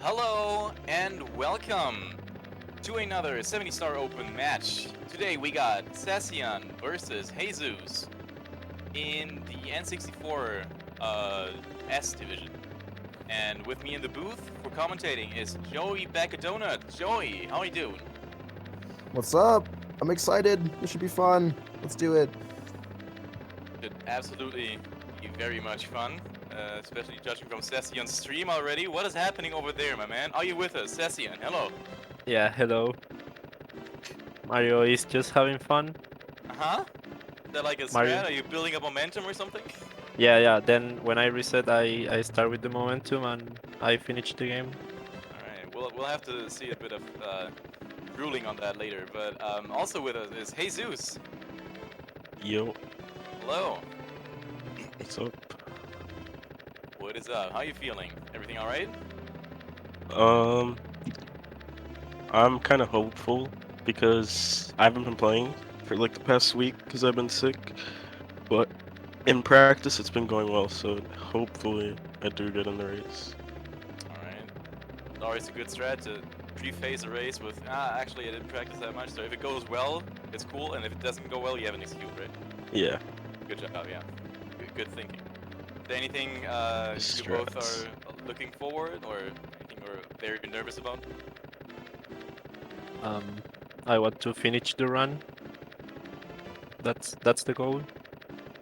Hello and welcome to another 70-star open match. Today we got Seceon versus Heyzeus in the N64 S division. And with me in the booth for commentating is Joey Backadonut. Joey, how are you doing? What's up? I'm excited. This should be fun. Let's do it. Should absolutely be very much fun, especially judging from Seceon's stream already. What is happening over there, my man? Are you with us, Seceon? Hello. Yeah, hello. Mario is just having fun. Uh-huh. Is that like a Mario. strat? Are you building up momentum or something? Yeah. Then when I reset, I start with the momentum and I finish the game. Alright, we'll have to see a bit of ruling on that later. But also with us is Heyzeus. Yo, Hello. what's up? What is up? How are you feeling? Everything alright? Um, I'm kind of hopeful because I haven't been playing for like the past week because I've been sick. But in practice, it's been going well, so hopefully I do good in the race. Alright. Always a good strat to pre-phase a race with, actually I didn't practice that much, so if it goes well, it's cool, and if it doesn't go well, you have an excuse, right? Yeah. Good job, yeah. Good thinking. Is there anything you both Strats. are looking forward, or anything you're very nervous about? I want to finish the run. That's the goal.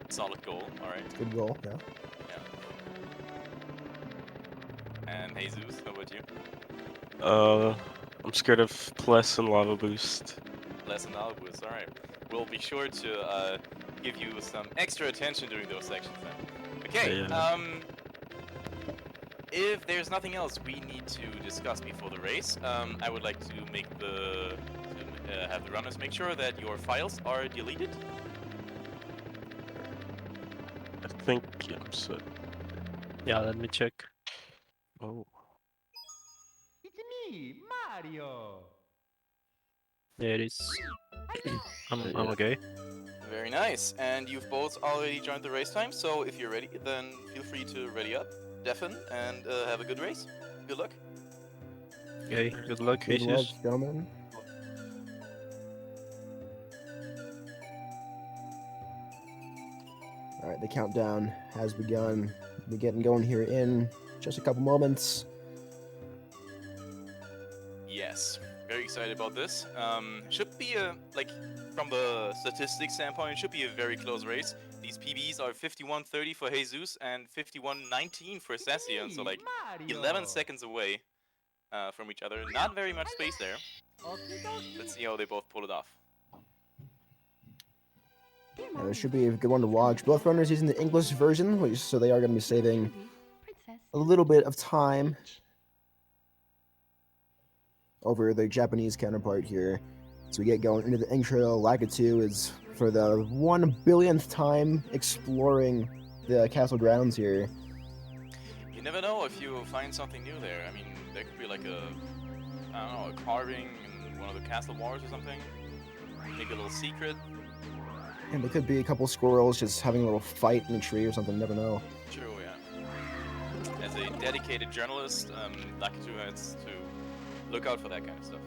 Solid goal, alright. Good goal. Yeah. And Heyzeus, how about you? I'm scared of Pless and Lava Boost. Less than Albus, alright. We'll be sure to give you some extra attention during those sections then. Okay, Yeah. if there's nothing else we need to discuss before the race, I would like to have the runners make sure that your files are deleted. I think I'm set. Yeah, let me check. Oh. It's me, Mario. There it is. I'm Yeah. okay. Very nice, and you've both already joined the race time, so if you're ready, then feel free to ready up, deafen, and have a good race. Good luck. Okay, good luck, Good luck, Jesus. gentlemen. All right, the countdown has begun. We're getting going here in just a couple moments. Yes, very excited about this. Should be like, from the statistics standpoint, it should be a very close race. These PBs are 51:30 for Heyzeus and 51:19 for Seceon, so like 11 seconds away from each other. Not very much space there. Let's see how they both pull it off. Yeah, this should be a good one to watch. Both runners using the English version, so they are going to be saving a little bit of time over their Japanese counterpart here. So we get going into the intro. Lakitu is for the 1 billionth time exploring the castle grounds here. You never know if you find something new there. I mean, there could be like I don't know, a carving in one of the castle walls or something. Maybe a little secret. And there could be a couple squirrels just having a little fight in a tree or something, never know. True, yeah. As a dedicated journalist, Lakitu has to look out for that kind of stuff.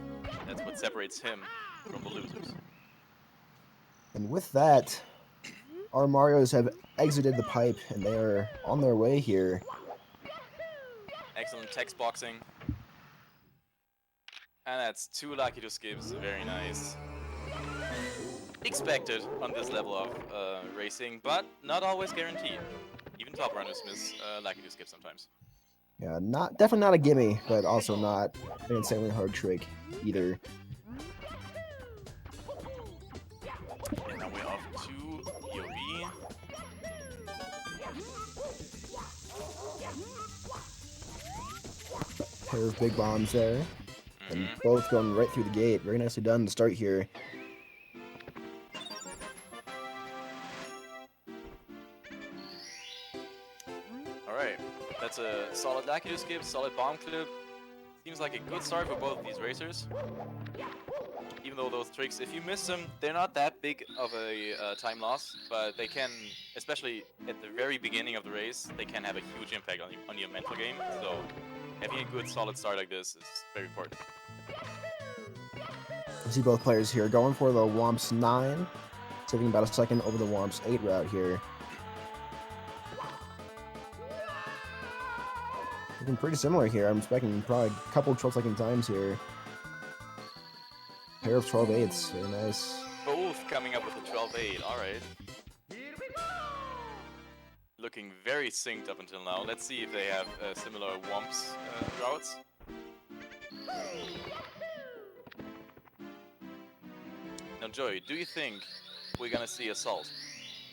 That's what separates him from the losers. And with that, our Marios have exited the pipe and they are on their way here. Excellent text boxing. And that's 2 Lakitu skips, very nice. Expected on this level of racing, but not always guaranteed. Even top runners miss Lakitu skips sometimes. Yeah, definitely not a gimme, but also not an insanely hard trick either. And now we're off to POV. Pair of big bombs there. And both going right through the gate. Very nicely done to start here. Alright, that's a solid Lakitu skip, solid bomb clip. Seems like a good start for both of these racers. Even though those tricks, if you miss them, they're not that big of a time loss, but they can, especially at the very beginning of the race, they can have a huge impact on your mental game. So Having a good solid start like this is very important. You see both players here going for the Womps 9, taking about a second over the Womps 8 route here. Looking pretty similar here. I'm expecting probably a couple 12-second times here. Pair of 12-8s, very nice. Both coming up with a 12-8, alright. Looking very synced up until now. Let's see if they have similar Womps routes. Now Joey, do you think we're gonna see Assault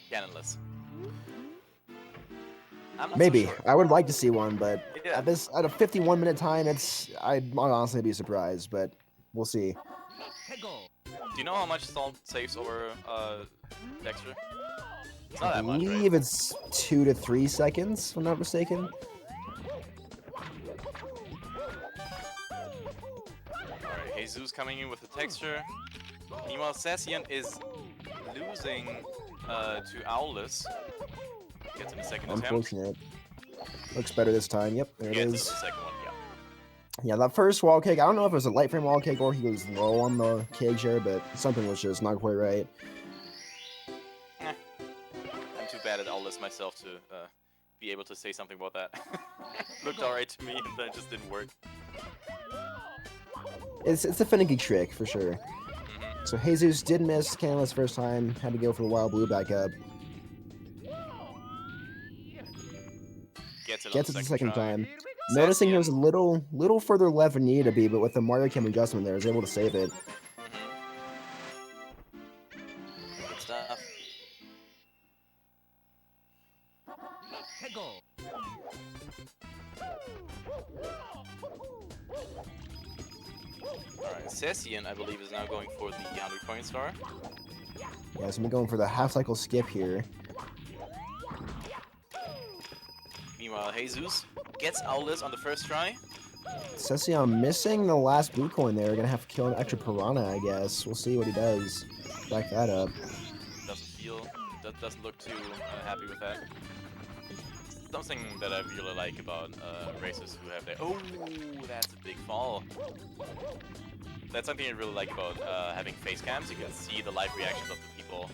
cannonless? I'm not Maybe. so sure. I would like to see one, but Yeah. at a 51-minute time, I'd honestly be surprised, but we'll see. Do you know how much Assault saves over Dexter? It's not I that much, right? believe it's 2 to 3 seconds, if I'm not mistaken. Alright, Heyzeus coming in with the texture. Meanwhile, Seceon is losing to Owless. Gets in the second attempt. Unfortunate. Looks better this time. Yep, there it Gets is. in the second one, yeah. Yeah, that first wall kick, I don't know if it was a light frame wall kick or he was low on the cage there, but something was just not quite right. I'm too bad at Owless myself to be able to say something about that. Looked alright to me, and then it just didn't work. It's a finicky trick, for sure. So Heyzeus did miss Cannonless first time, had to go for the Wild Blue back up. Gets it Gets on it the the second try. time. Noticing he was a Seceon. little further left than he needed to be, but with the Mario Cam adjustment there, was able to save it. Good stuff. Alright, Seceon, I believe, is now going for the 100-point star. Yeah, so we're going for the half cycle skip here. Meanwhile, Heyzeus gets Owless on the first try. Seceon missing the last blue coin there. Gonna have to kill an extra piranha, I guess. We'll see what he does. Back that up. Doesn't look too happy with that. Something that I really like about racers who have their... Oh, that's a big fall. That's something I really like about having face cams. You can see the live reactions of the people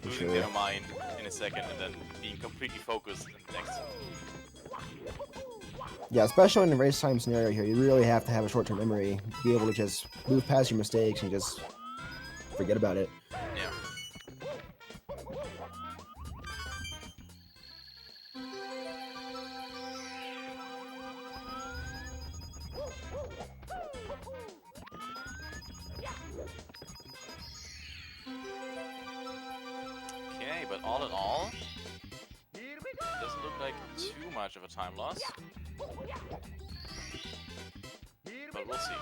losing their mind in a second and then being completely focused in the next. Yeah, especially in a race time scenario here, you really have to have a short-term memory. Be able to just move past your mistakes and just forget about it. Yeah. Okay, but all in all, doesn't look like too much of a time loss. But we'll see.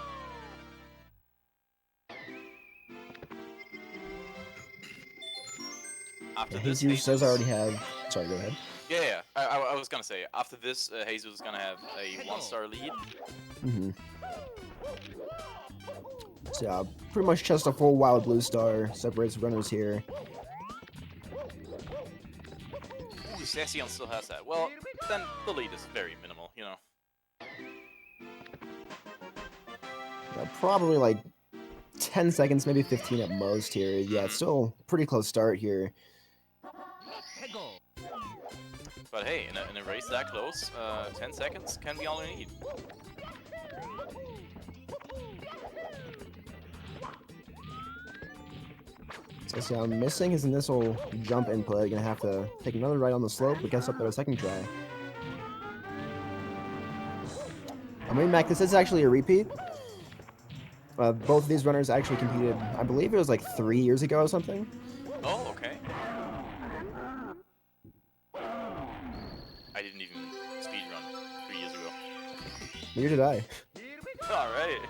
After this, Heyzeus does already have... Sorry, go ahead. Yeah. I was gonna say, after this, Heyzeus is gonna have a 1-star lead. Mm-hmm. So yeah, pretty much just a full wild blue star separates runners here. Ooh, Seceon still has that. Well, then the lead is very minimal, you know. Yeah, probably like 10 seconds, maybe 15 at most here. Yeah, it's still pretty close start here. But hey, in a race that close, 10 seconds can be all you need. So I'm missing his initial jump input. Gonna have to take another right on the slope, but gets up there a second try. I mean, Mac, this is actually a repeat. Both of these runners actually competed, I believe it was like 3 years ago or something. Oh, okay. I didn't even speedrun 3 years ago. Neither did I. Alright.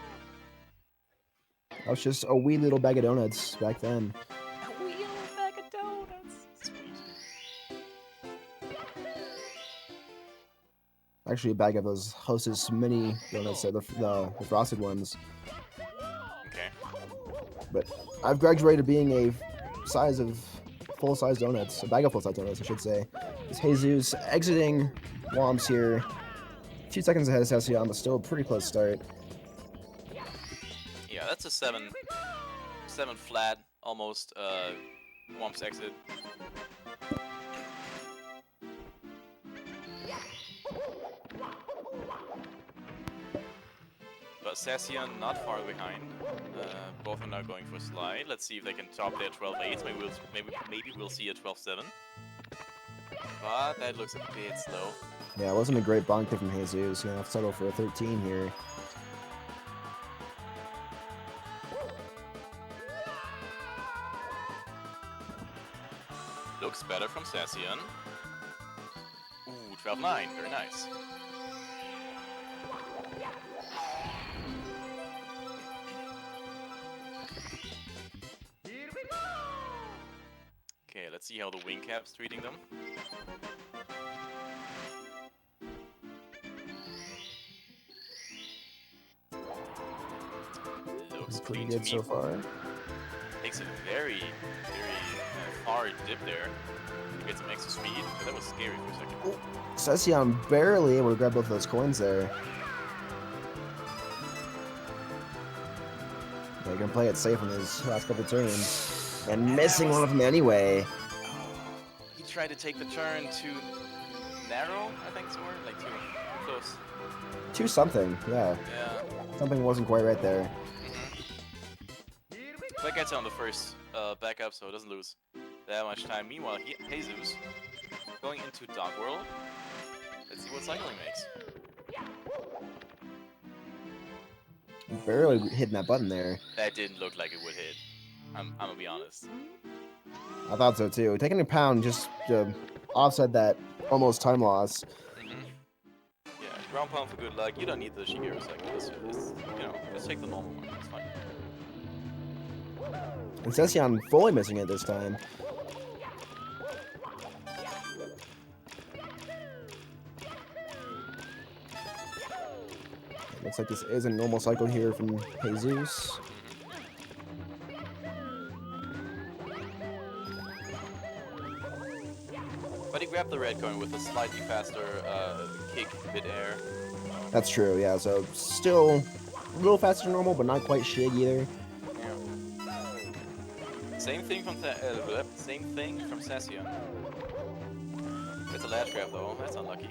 I was just a wee little bag of donuts back then. A wee little bag of donuts. Sweet. Actually, a bag of those Hostess mini donuts, the frosted ones. Okay. But I've graduated to being a size of full-size donuts, a bag of full-size donuts, I should say. It's Heyzeus exiting Womps here. 2 seconds ahead of Seceon, but still a pretty close start. Yeah, that's a 7 flat, almost Whomp's exit. But Seceon not far behind. Both are now going for slide. Let's see if they can top their 12-8. Maybe we'll see a 12-7. But that looks a bit slow. Yeah, it wasn't a great bonk there from Heyzeus. Gonna have to settle for a 13 here. Looks better from Seceon. Ooh, 12-9. Very nice. Okay, let's see how the wing cap's treating them. Looks Pretty clean to good me. so far. Takes a very hard dip there. Get some extra speed, but that was scary for a second. Oh, Seceon barely able to grab both of those coins there. Yeah, you're gonna play it safe on his last couple turns. And missing one of them anyway. He tried to take the turn too narrow, I think, somewhere, like too close. 2 something, yeah. Yeah. Something wasn't quite right there. That gets on the first backup, so it doesn't lose that much time. Meanwhile, Heyzeus going into Dog World. Let's see what cycling makes. Barely hitting that button there. That didn't look like it would hit. I'm gonna be honest. I thought so too. Taking a pound just to offset that almost time loss. Yeah, ground pound for good luck. You don't need the Shigeru cycle. Let's take the normal one. It's fine. And Seceon fully missing it this time. Looks like this is a normal cycle here from Heyzeus. But he grabbed the red coin with a slightly faster kick mid-air. That's true, yeah. So still a little faster than normal, but not quite shig either. Yeah. Same thing from Seceon. It's a ledge grab though. That's unlucky.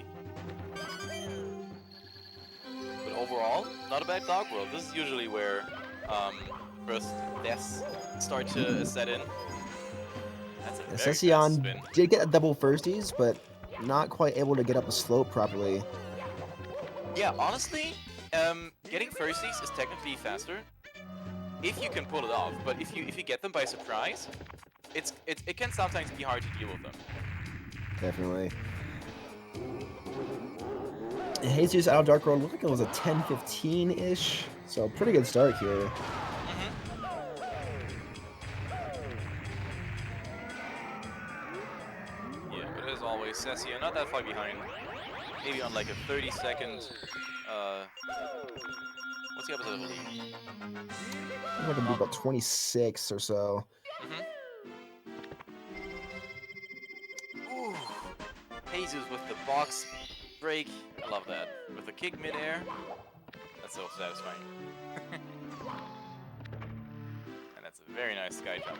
But overall, not a bad dog world. This is usually where first deaths start to set in. That's a very fast Seceon spin. did get a double firsties, but not quite able to get up the slope properly. Yeah, honestly, getting firsties is technically faster if you can pull it off. But if you get them by surprise, it can sometimes be hard to deal with them. Definitely. Heyzeus out of Dark World looked like it was a 10-15-ish, so pretty good start here. Yeah, but as always, Seceon not that far behind. Maybe on like a 30-second. What's the opposite of a lead? I think it could be about 26 or so. Ooh, Heyzeus with the box break. I love that. With the kick mid-air. That's so satisfying. And that's a very nice sky jump.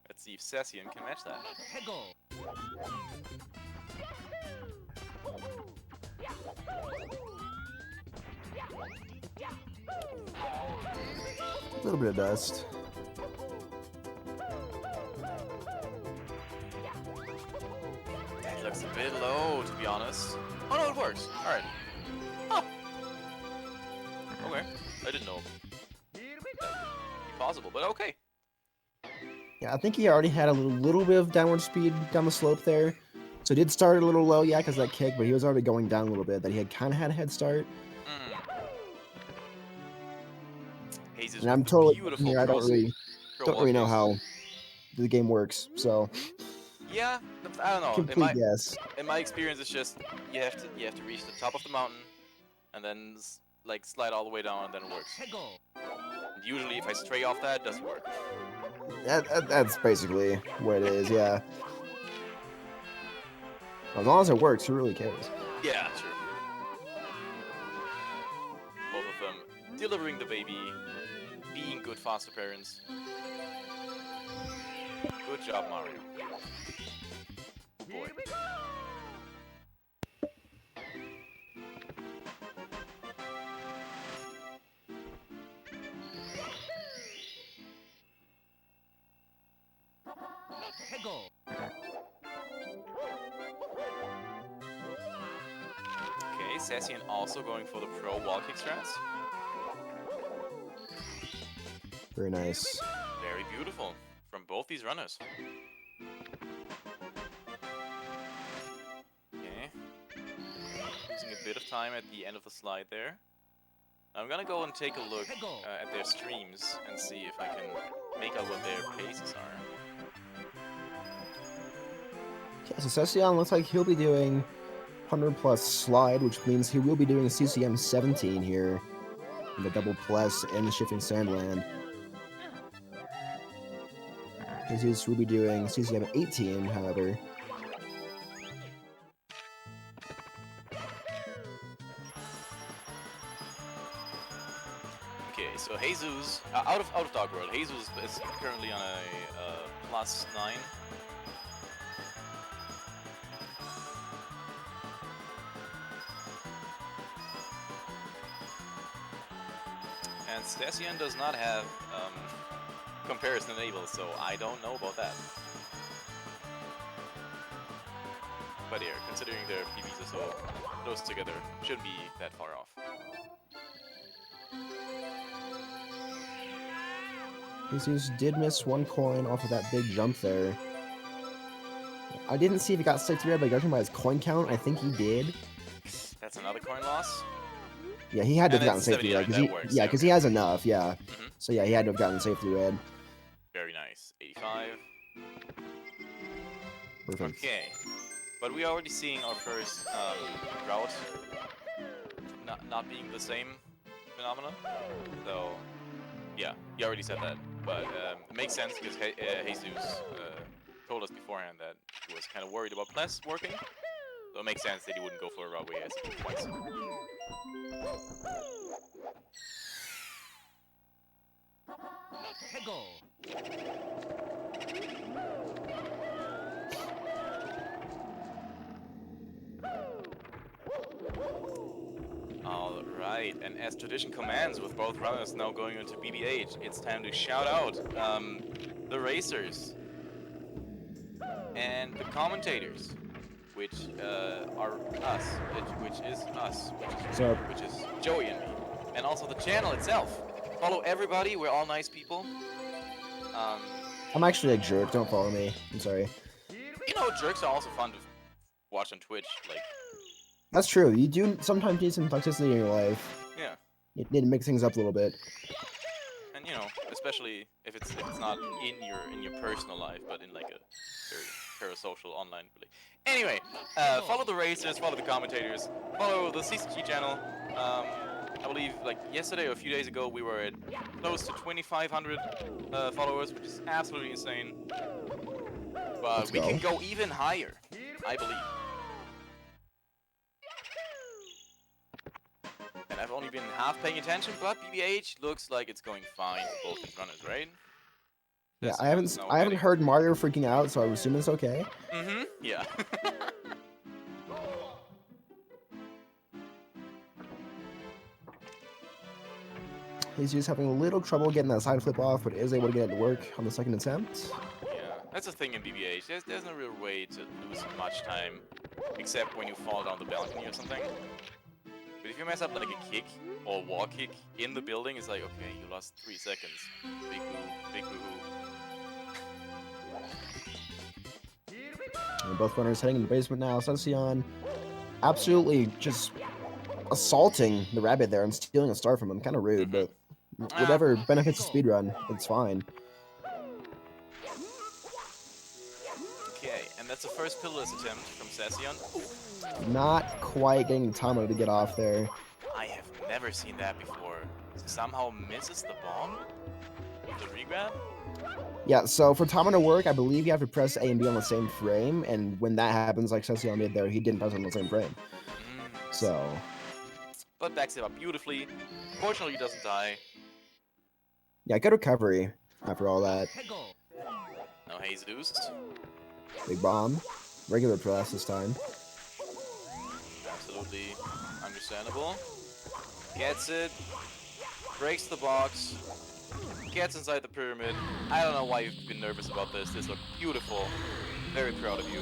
Let's see if Seceon can match that. A little bit of dust. That looks a bit low, to be honest. Oh no, it works. Alright. Huh. Okay. I didn't know that would be possible, but okay. Yeah, I think he already had a little bit of downward speed down the slope there. So he did start a little low, yeah, because that kick, but he was already going down a little bit. That he had kind of had a head start. Heyzeus And I'm with totally beautiful here. I don't really know walkies. how the game works. So Yeah, I don't know. complete guess. In my experience, it's just you have to reach the top of the mountain, and then like slide all the way down, and then it works. And usually, if I stray off that, it doesn't work. That's basically what it is. Yeah. As long as it works, who really cares? Yeah, true. Both of them delivering the baby, being good foster parents. Good job, Mario. Boy. Go. Okay, Seceon also going for the pro wall kick strats. Very nice. Very beautiful from both these runners. Okay. Losing a bit of time at the end of the slide there. I'm gonna go and take a look at their streams and see if I can make out what their paces are. Okay, so Seceon looks like he'll be doing 100 plus slide, which means he will be doing CCM 17 here. The double plus and the shifting sandland. Heyzeus will be doing CCM 18, however. Okay, so Heyzeus, out of Dog World, Heyzeus is currently on a +9. And Seceon does not have comparison enabled, so I don't know about that. But here, considering their PBs are so close together, shouldn't be that far off. Heyzeus did miss one coin off of that big jump there. I didn't see if he got safety red, but judging by his coin count, I think he did. That's another coin loss. Yeah, he had to And have gotten it's safety red 79, that works, yeah, yeah. because he has enough. Yeah, Mhm. so yeah, he had to have gotten safety red. Very nice. 85. Perfect. Okay. But we are already seeing our first route not being the same phenomenon. So, yeah, you already said that. But it makes sense because Heyzeus told us beforehand that he was kind of worried about Pless working. So it makes sense that he wouldn't go for a route as he did twice. Go. Alright, and as tradition commands, with both runners now going into BBH, it's time to shout out the racers and the commentators, which are us, which is us, So which is Joey and me, and also the channel itself. Follow everybody, we're all nice people. I'm actually a jerk. Don't follow me. I'm sorry. You know, jerks are also fun to watch on Twitch, like, That's true. You do sometimes need some toxicity in your life. yeah. You need to mix things up a little bit. And you know, especially if it's not in your personal life, but in like a very parasocial online. Anyway, follow the racers, follow the commentators, follow the CCG channel. I believe like yesterday or a few days ago we were at close to 2,500 followers, which is absolutely insane. But Let's we go. can go even higher, I believe. And I've only been half paying attention, but BBH looks like it's going fine for both these runners, right? Yeah, There's I haven't no I haven't betting. heard Mario freaking out, so I assume it's okay. Mm-hmm, yeah. He's just having a little trouble getting that side flip off, but is able to get it to work on the second attempt. Yeah, that's the thing in BBH. There's no real way to lose much time, except when you fall down the balcony or something. But if you mess up like a kick or a wall kick in the building, it's like, okay, you lost 3 seconds. Big boo, big boo-hoo. And both runners heading in the basement now. Seceon absolutely just assaulting the rabbit there and stealing a star from him. Kind of rude, but whatever benefits the speedrun, it's fine. Okay, and that's the first pillarless attempt from Seceon. Not quite getting Tama to get off there. I have never seen that before. Somehow misses the bomb with the regrab? Yeah, so for timing to work, I believe you have to press A and B on the same frame, and when that happens, like Seceon did there, he didn't press it on the same frame. So, But backs it up beautifully. Fortunately, he doesn't die. yeah, good recovery after all that. Hegel. Now Heyzeus. Big bomb. Regular press this time. Absolutely understandable. Gets it. Breaks the box. Gets inside the pyramid. I don't know why you've been nervous about this. This looked beautiful. Very proud of you.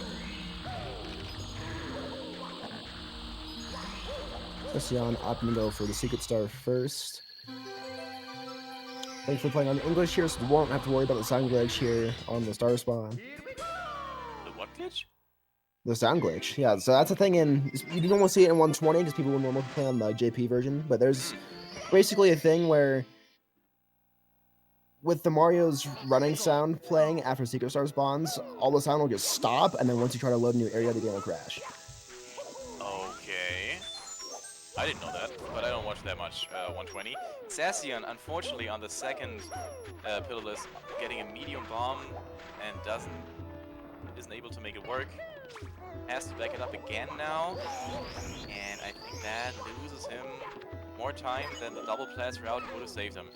Seceon opting to go for the secret star first. Thanks for playing on English here, so you won't have to worry about the sound glitch here on the star spawn. The what glitch? The sound glitch, yeah. So that's a thing you can almost see it in 120 because people will normally play on the JP version. But there's basically a thing where, with the Mario's running sound playing after Secret Star spawns, all the sound will just stop, and then once you try to load a new area, the game will crash. Okay. I didn't know that, but I don't watch that much 120. Seceon, unfortunately, on the second pillar list, getting a medium bomb and isn't able to make it work. Has to back it up again now, and I think that loses him more time than the double blast route would have saved him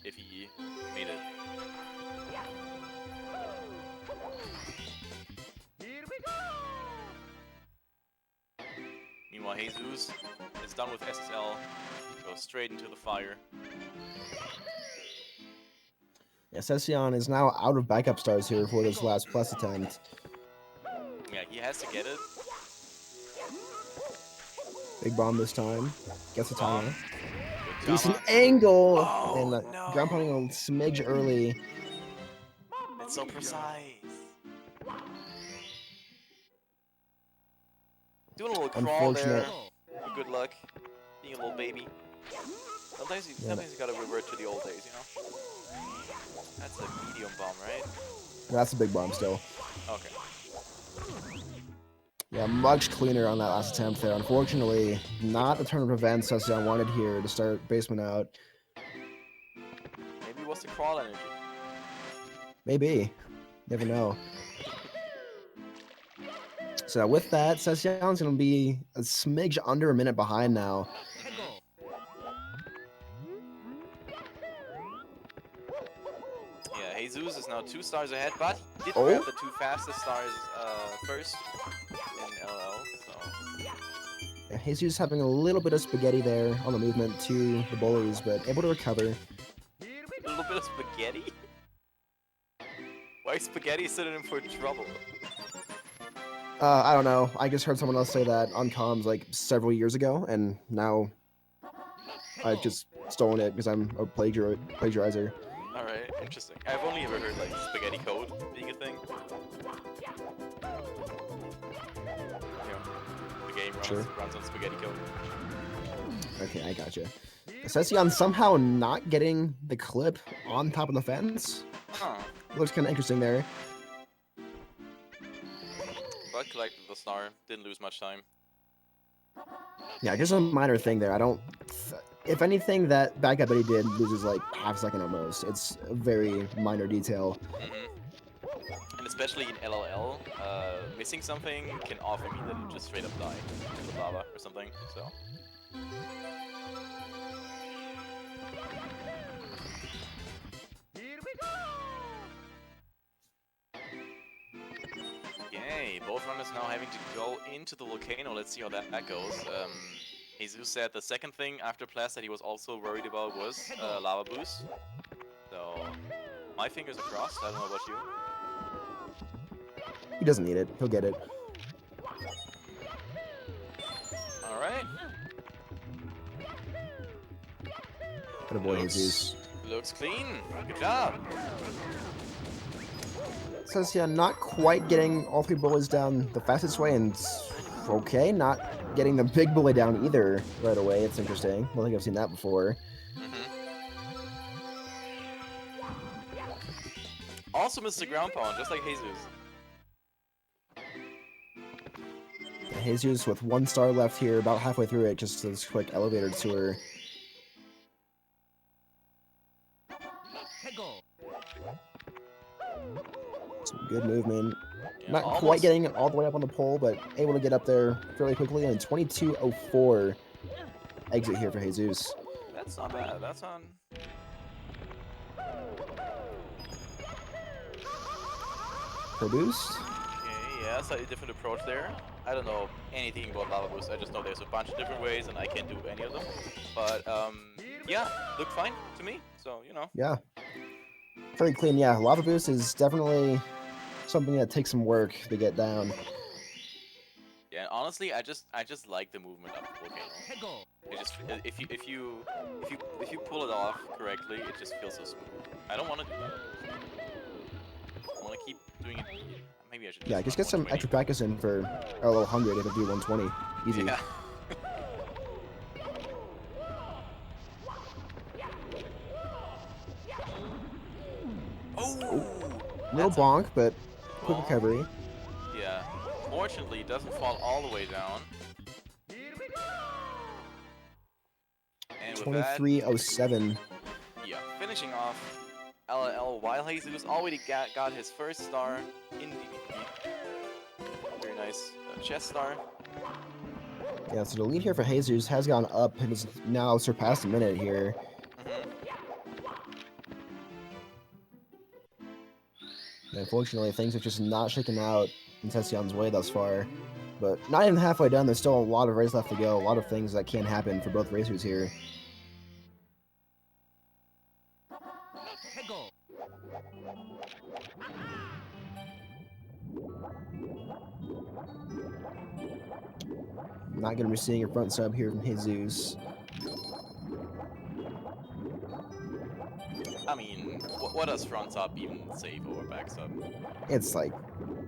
if he made it. Meanwhile, Heyzeus is done with SSL, goes straight into the fire. Yeah, Seceon is now out of backup stars here for this last plus attempt. Yeah, he has to get it. Big bomb this time. Gets the Bomb. timer. Good Decent Tama. angle! Oh, And no. ground pounding a smidge early. It's so precise. Doing a little crawl there. Unfortunate. For good luck. Being a little baby. Sometimes you gotta revert to the old days, you know? That's a medium bomb, right? That's a big bomb still. Okay. Yeah, much cleaner on that last attempt there. Unfortunately, not the turn of events Seceon wanted here to start basement out. Maybe it was the crawl energy. Maybe. Never know. So with that, Seceon's going to be a smidge under a minute behind now. Hegel. Yeah, Heyzeus is now 2 stars ahead, but he did Oh. grab the 2 fastest stars first in LL, so... Yeah, Heyzeus having a little bit of spaghetti there on the movement to the bullies, but able to recover. A little bit of spaghetti? Why is spaghetti a synonym for trouble? I don't know. I just heard someone else say that on comms like several years ago, and now I've just stolen it because I'm a plagiarizer. Alright, interesting. I've only ever heard like spaghetti code being a thing. You know, the game runs on spaghetti code. Okay, I gotcha. Seceon somehow not getting the clip on top of the fence. Huh. Looks kind of interesting there. But collected the star, didn't lose much time. Yeah, just a minor thing there. I don't... If anything, that backup that he did loses like half a second almost. It's a very minor detail. And especially in LLL, missing something can often mean that it just straight up die in the lava or something, so... Yay, both runners now having to go into the volcano. Let's see how that goes. Heyzeus said the second thing after Blast that he was also worried about was lava boost. So, my fingers are crossed. I don't know about you. He doesn't need it. He'll get it. Alright. Good avoid Heyzeus. Looks clean. Good job. Seceon not quite getting all 3 bullies down the fastest way, and okay, not getting the big bully down either right away. It's interesting. I don't think I've seen that before. Also missed the ground pound, just like Heyzeus. Yeah, Heyzeus with 1 star left here, about halfway through it, just this quick elevator tour. Hegel. Good movement. Yeah, Not quite almost. getting it all the way up on the pole, but able to get up there fairly quickly. And 22:04 exit here for Heyzeus. That's not bad. That's on. Pro boost. Okay, yeah, slightly different approach there. I don't know anything about lava boost. I just know there's a bunch of different ways, and I can't do any of them. But yeah, look fine to me. So you know. Yeah. Very clean. Yeah, lava boost is definitely something that takes some work to get down. Yeah, and honestly, I just like the movement of the volcano. Hegel. It just if you pull it off correctly, it just feels so smooth. I don't want to do that. I want to keep doing it. Maybe I should. Yeah, just just get some extra practice in for a little 100 if it do 120. Easy. Yeah. Oh. Little That's a bonk, but quick bonk. recovery. Yeah. Fortunately, it doesn't fall all the way down. And with that, 23:07. yeah, finishing off LL while Heyzeus already got his first star in DVP. Very nice chess star. Yeah, so the lead here for Heyzeus has gone up and has now surpassed a minute here. Unfortunately, things are just not shaking out in Seceon's way thus far. But not even halfway done, there's still a lot of race left to go. A lot of things that can happen for both racers here. Hegel. Not going to be seeing a front sub here from Heyzeus. I mean, what does front sub even save over back sub? It's like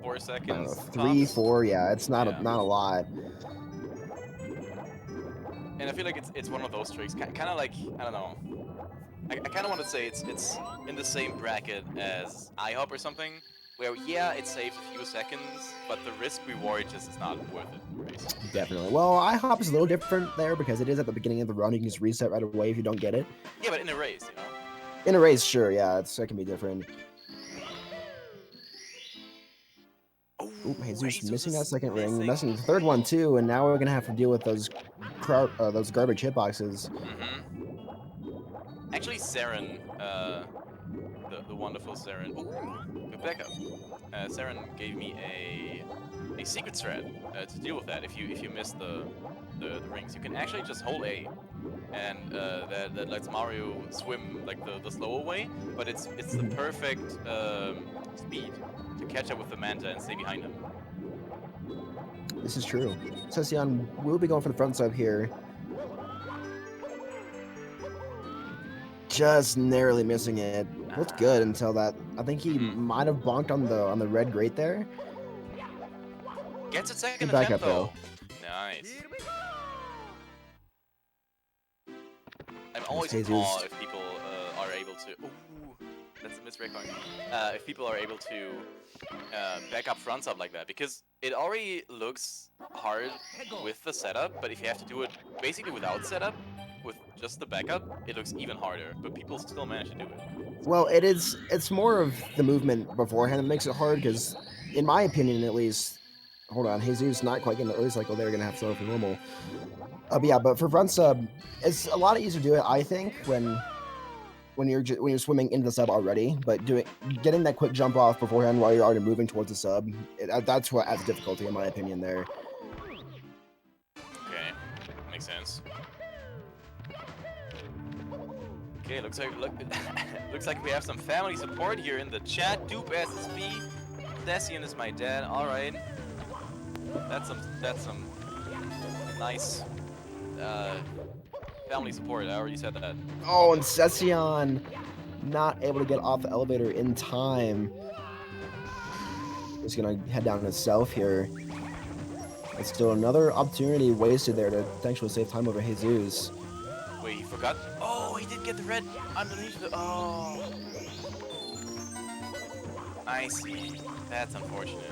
4 I don't seconds. know, 3, tops? 4. Yeah, it's not Yeah. not a lot. And I feel like it's one of those tricks, kind of like, I don't know. I kind of want to say it's in the same bracket as IHOP or something, where yeah, it saves a few seconds, but the risk reward just is not worth it. Basically. Definitely. Well, IHOP is a little different there because it is at the beginning of the run. You can just reset right away if you don't get it. Yeah, but in a race, you know. In a race, sure, yeah, that can be different. Oh, Oop, Heyzeus Heyzeus missing that is second ring, missing. missing the third one too, and now we're gonna have to deal with those garbage hitboxes. Actually, Saren, the wonderful Saren. Ooh, good backup. Saren gave me a secret strat to deal with that. If you miss the rings, you can actually just hold A, and that lets Mario swim like the slower way. But it's the perfect speed to catch up with the Manta and stay behind him. This is true. Seceon will be going for the front sub here. Just narrowly missing it. Looked good until that. I think he might have bonked on the red grate there. Gets a second Good backup, attempt though. Nice. I'm always in Heyzeus. awe if people are able to. Ooh, that's a misrecord. If people are able to back up front sub like that, because it already looks hard with the setup, but if you have to do it basically without setup, with just the backup, it looks even harder. But people still manage to do it. Well, it's more of the movement beforehand that makes it hard because, in my opinion at least, hold on, Heyzeus not quite getting the early cycle. They're gonna have to start for normal. But yeah, but for front sub, it's a lot easier to do it, I think, when you're swimming into the sub already. But getting that quick jump off beforehand while you're already moving towards the sub, that's what adds difficulty in my opinion there. Okay, makes sense. Okay, looks like we have some family support here in the chat. Dupe SSB, Seceon is my dad. All right, that's some nice family support. I already said that. Oh, and Seceon not able to get off the elevator in time. Just gonna head down himself here. It's still another opportunity wasted there to potentially save time over Heyzeus. Wait, he forgot. Oh, he did get the red underneath the. Oh, I see. That's unfortunate.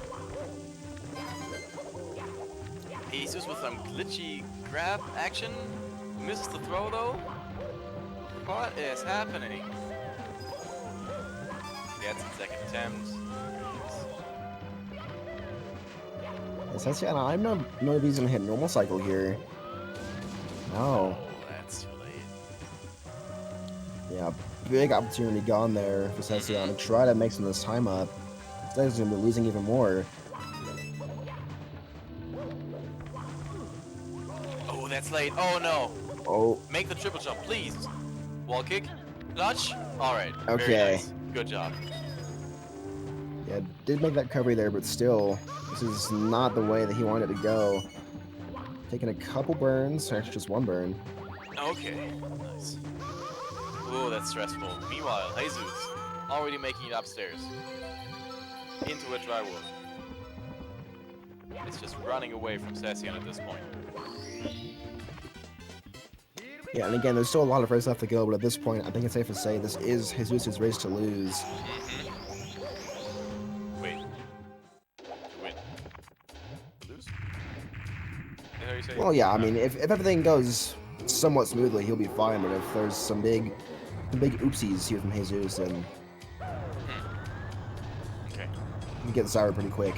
Heyzeus with some glitchy grab action. Misses the throw though. What is happening? Gets a second attempt. Seceon, I don't know if he's gonna hit normal cycle here. No. Oh, that's too late. Yeah, big opportunity gone there for Seceon to try to make some of this time up. Instead, he's gonna be losing even more. Oh, that's late. Oh no. Oh, Make the triple jump, please. Wall kick. Clutch. Alright. Very Okay. nice. Good job. yeah, did make that recovery there, but still, this is not the way that he wanted to go. Taking a couple burns, or actually just one burn. Okay. Nice. Oh, that's stressful. Meanwhile, Heyzeus already making it upstairs. Into a dry wood. It's just running away from Seceon at this point. Yeah, and again, there's still a lot of race left to go, but at this point, I think it's safe to say this is Heyzeus' race to lose. Wait. Win. Lose? Is that how you say it? Well, yeah, I No. mean, if everything goes somewhat smoothly, he'll be fine, but if there's some big oopsies here from Heyzeus, then Okay. he gets sour pretty quick.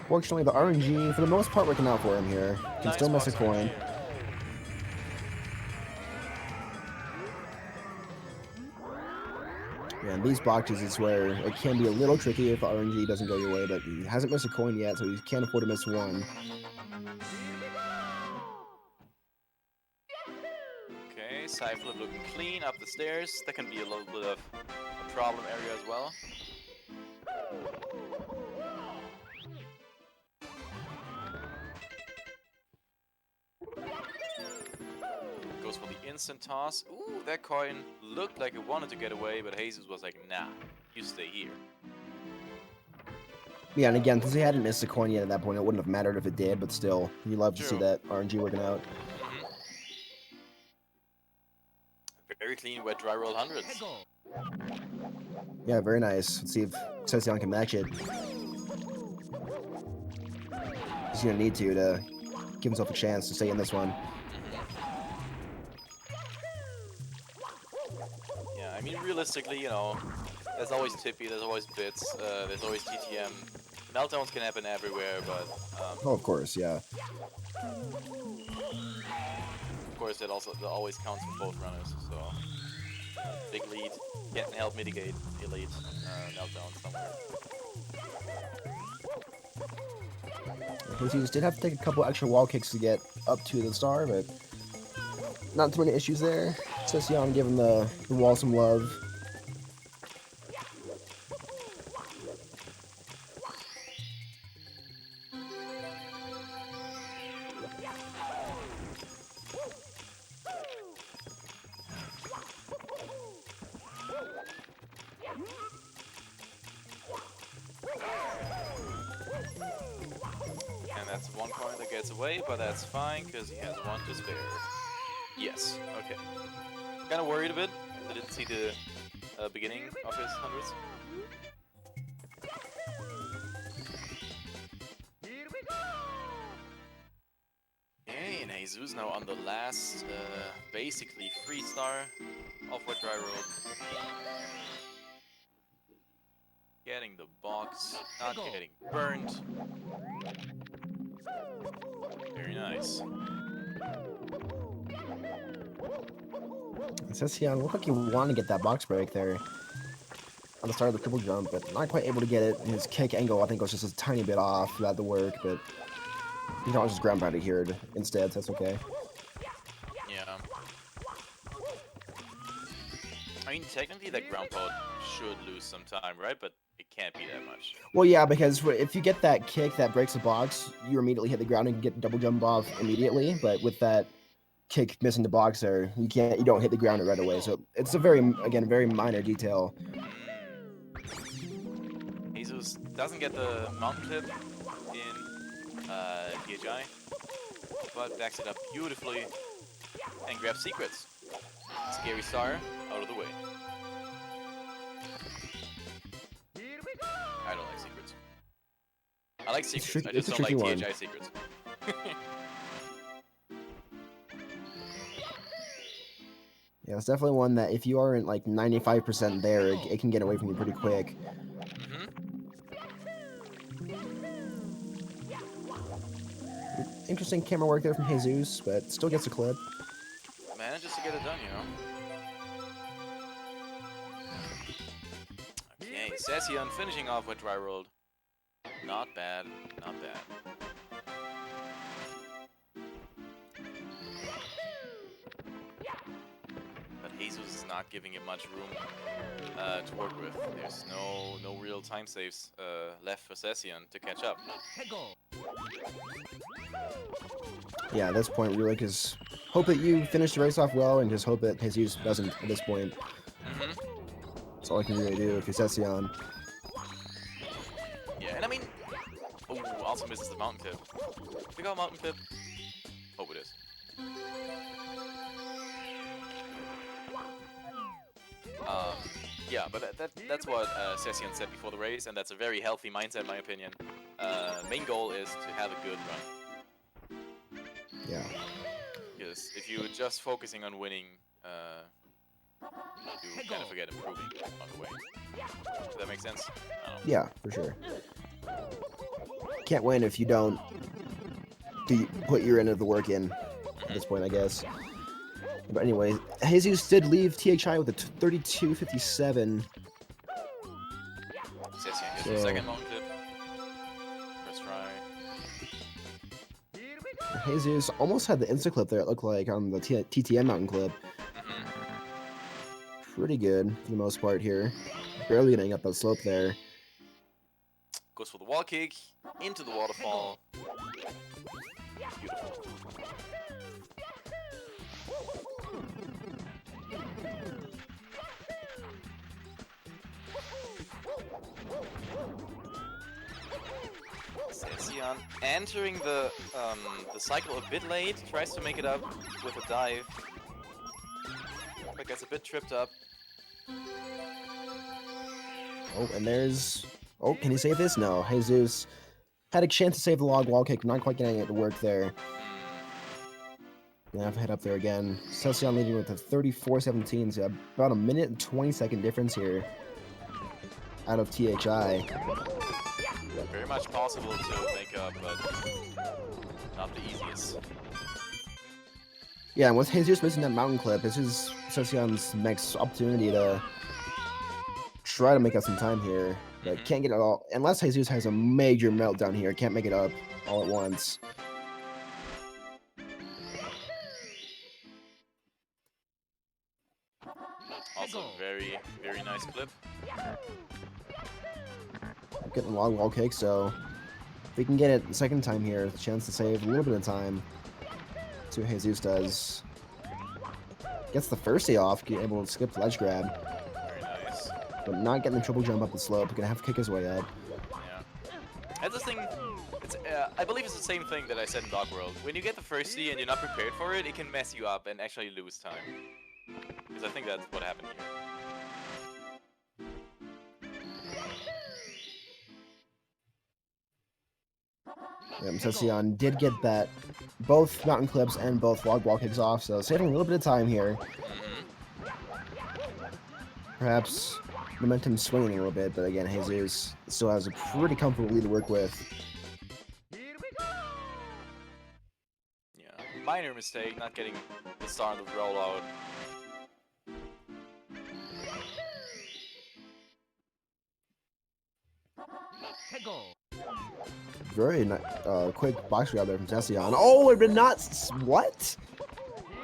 Fortunately, the RNG, for the most part, working out for him here. Can Nice still miss a box coin. RNG. Yeah, and these boxes is where it can be a little tricky if the RNG doesn't go your way, but he hasn't missed a coin yet, so he can't afford to miss one. Okay, side flip looking clean up the stairs. That can be a little bit of a problem area as well. Goes for the instant toss. Ooh, that coin looked like it wanted to get away, but Heyzeus was like, nah, you stay here. Yeah, and again, since he hadn't missed a coin yet at that point, it wouldn't have mattered if it did, but still, you love to see True. that RNG working out. Very clean wet dry roll hundreds. Yeah, very nice. Let's see if Seceon can match it. He's gonna need to give himself a chance to stay in this one. Yeah, I mean, realistically, you know, there's always Tippy, there's always Bits, there's always TTM. Meltdowns can happen everywhere, but Oh, of course, yeah. of course that always counts for both runners. So big lead can help mitigate a late meltdown somewhere. Heyzeus did have to take a couple extra wall kicks to get up to the star, but not too many issues there. Seceon giving the wall some love. And that's one coin that gets away, but that's fine because he has one to spare. Yes, okay. Kind of worried a bit. I didn't see the beginning of his hundreds. Okay, and Heyzeus now on the last, basically free star of Wet Dry Road. Getting the box, not getting burned. Very nice. Seceon looked like he wanted to get that box break there on the start of the triple jump, but not quite able to get it. His kick angle, I think, was just a tiny bit off. He had to work, but he can always just ground pound it here instead, so that's okay. Yeah. I mean, technically that ground pound should lose some time, right? But it can't be that much. Well, yeah, because if you get that kick that breaks the box, you immediately hit the ground and get double jump off immediately. But with that kick missing the box there, you don't hit the ground right away. So it's a very minor detail. Heyzeus doesn't get the mountain clip in PHI, but backs it up beautifully and grabs secrets. Scary star out of the way. I don't like secrets. I like secrets. tricky- I it's just a don't like tricky one. PHI secrets. Yeah, it's definitely one that if you aren't like 95% there, it can get away from you pretty quick. Interesting camera work there from Heyzeus, but still gets a clip. Manages to get it done, you know. Okay, Seceon finishing off with dry rolled. Not bad, not bad. But Heyzeus is not giving it much room to work with. There's no real time saves left for Seceon to catch up. Hegel. Yeah, at this point, really, just hope that you finish the race off well, and just hope that Heyzeus doesn't at this point. That's all I can really do if you're Seceon. Yeah, and I mean, oh, also misses the mountain clip. Pick out mountain clip. Hope it is. Yeah, but that's what Seceon said before the race, and that's a very healthy mindset, in my opinion. Main goal is to have a good run. Yeah. Because if you're just focusing on winning, you kind of forget improving on the way. Does that make sense? I don't know. Yeah, for sure. Can't win if you don't put your end of the work in at this point, I guess. But anyway, Heyzeus did leave THI with a 32.57. Seceon gets the So- second mountain clip. First try. Heyzeus almost had the insta-clip there, it looked like, on the TTM mountain clip. Pretty good for the most part here. Barely getting up that slope there. Goes for the wall kick, into the waterfall. Beautiful. Seceon entering the cycle a bit late, tries to make it up with a dive, but gets a bit tripped up. Oh, and there's... Oh, can he save this? No. Heyzeus had a chance to save the log wall kick, not quite getting it to work there. Gonna have to head up there again. Seceon leading with a 34.17, so about a minute and 20-second difference here out of THI. Very much possible to make up, but not the easiest. Yeah, and with Heyzeus missing that mountain clip, this is Seceon's next opportunity to try to make up some time here. But can't get it all, unless Heyzeus has a major meltdown here, can't make it up all at once. Also very, very nice clip. Getting a long wall kick, so if we can get it the second time here, a chance to save a little bit of time. See what Heyzeus does. Gets the first day off, able to skip the ledge grab, Very nice. but not getting the triple jump up the slope. Gonna have to kick his way up. Yeah. That's the thing. It's, I believe it's the same thing that I said in Dog World. When you get the first D and you're not prepared for it, it can mess you up and actually lose time. Because I think that's what happened here. Seceon did get that, both mountain clips and both log wall kicks off, so saving a little bit of time here. Perhaps momentum swinging a little bit, but again, Heyzeus still has a pretty comfortable lead to work with. Yeah. Minor mistake, not getting the start of the rollout. Hegel. Very quick box grab there from Seceon. Oh, it did not. What?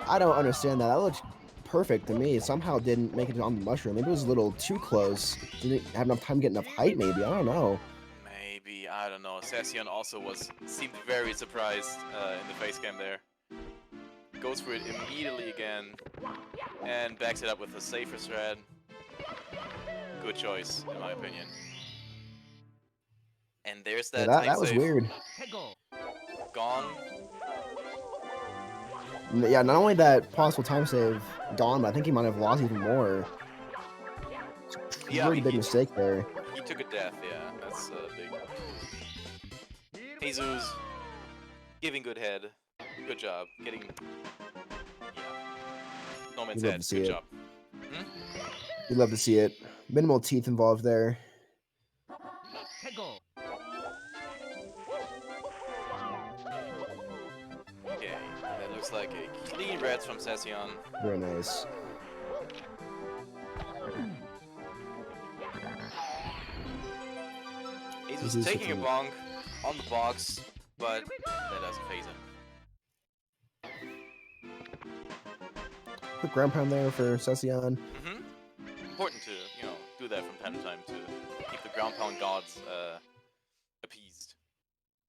I don't understand that. That looked perfect to me. It somehow didn't make it on the mushroom. Maybe it was a little too close. Didn't have enough time to get enough height, maybe. I don't know. Maybe, I don't know. Seceon also seemed very surprised in the face cam there. Goes for it immediately again and backs it up with a safer strat. Good choice, in my opinion. And there's that time That was save. weird. Hegel. Gone. Yeah, not only that possible time save gone, but I think he might have lost even more. Yeah, Really big mistake there. He took a death, yeah. That's big. Heyzeus, giving good head. Good job. Getting... Yeah. No man's You'd love head. to see Good it. job. You'd love to see it. Minimal teeth involved there. Hegel. looks like a clean red from Seceon. Very nice. Heyzeus Heyzeus taking a with bonk on the box, but that doesn't phase him. Quick ground pound there for Seceon. Important to, do that from time to time to keep the ground pound gods appeased.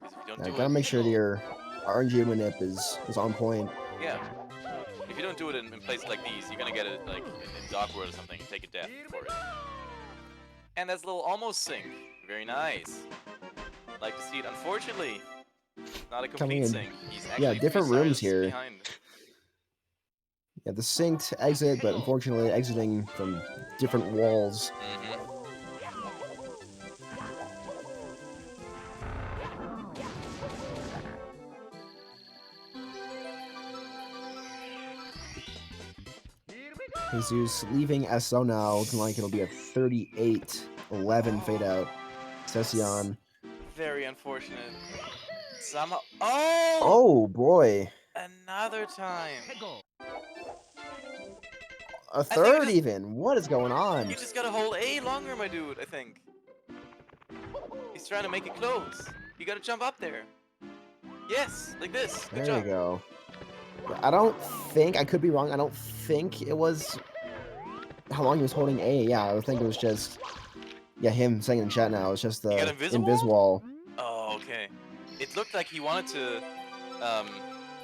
Because if you don't do Gotta it, make sure that your RNG manip is on point. yeah. If you don't do it in places like these, you're gonna get it like in Dark World or something and take a death for it. And that's a little almost sync. Very nice. Like to see it. Unfortunately, not a Coming complete in. sync. He's actually Different 3 rooms stars here. behind. Yeah, the synced exit, but unfortunately exiting from different walls. Heyzeus leaving SO now, looking like it'll be a 38-11 fade out. Seceon. Very unfortunate. Somehow. Oh! Oh boy. Another time. A think you third just- even. What is going on? You just gotta hold A longer, my dude, I think. He's trying to make it close. You gotta jump up there. Yes, like this. Good There job. you go. I don't think, I could be wrong, I don't think it was how long he was holding A. Yeah, I would think it was just, him saying in chat now, it's just the got invisible? invis wall. Oh, okay. It looked like he wanted to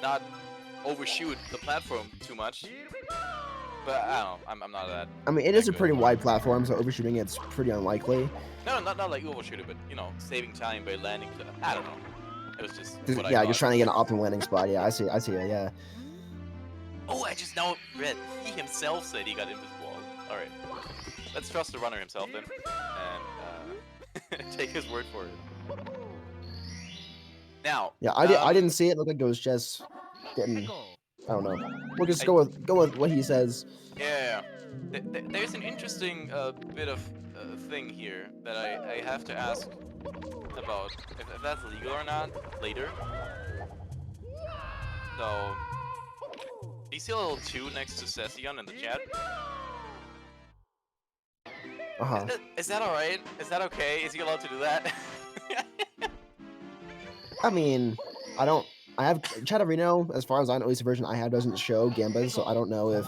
not overshoot the platform too much. But I don't know. I'm not that. I mean, it that is a good. pretty wide platform, so overshooting it's pretty unlikely. No, not like overshoot it, but saving time by landing. I don't know. It was just. Just- What I yeah, thought. just trying to get an optimal landing spot. Yeah, I see it, yeah. Oh, I just now read. He himself said he got invisible. All right. Let's trust the runner himself then, and take his word for it. Now. Yeah, I didn't see it. It looked like it was just getting, I don't know. We'll just go with what he says. Yeah. There's an interesting bit of thing here that I have to ask about if that's legal or not later. So, do you see a little 2 next to Seceon in the chat? Uh-huh. Is that alright? Is that okay? Is he allowed to do that? I mean, I have Chat Reno, as far as I know, at least the version I have doesn't show Gambas, so I don't know if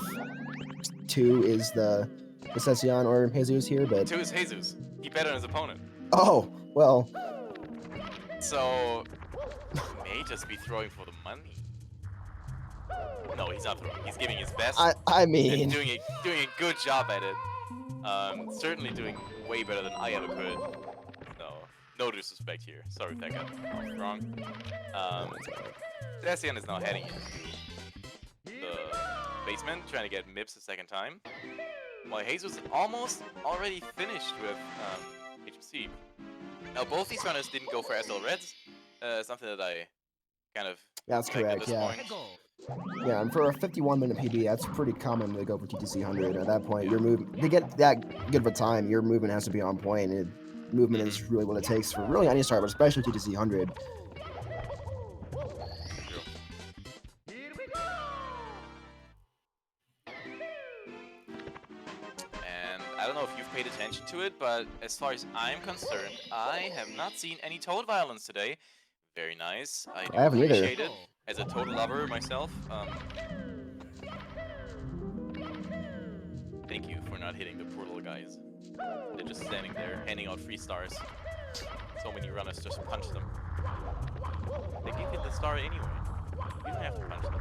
2 is the Seceon or Heyzeus here, but 2 is Heyzeus. He bet on his opponent. oh, well, So, he may just be throwing for the money. No, he's not throwing. He's giving his best. I And mean, doing a good job at it. Certainly doing way better than I ever could. No disrespect here. Sorry if that got off wrong. Seceon is now heading into the basement, trying to get Mips a second time. While Heyzeus is almost already finished with HMC. Now both these runners didn't go for SL Reds. Something that I kind of that's expect at correct, this yeah. point. Yeah, and for a 51-minute PB, that's pretty common to go for TTC 100. At that point, your move, to get that good of a time, your movement has to be on point. And movement is really what it takes for really any start, but especially TTC 100. And I don't know if you've paid attention to it, but as far as I'm concerned, I have not seen any toad violence today. Very nice. I do haven't either. appreciate it as a toad lover myself. Thank you for not hitting the poor little guys. They're just standing there handing out free stars. So many runners just punch them. They give you the star anyway. You don't have to punch them.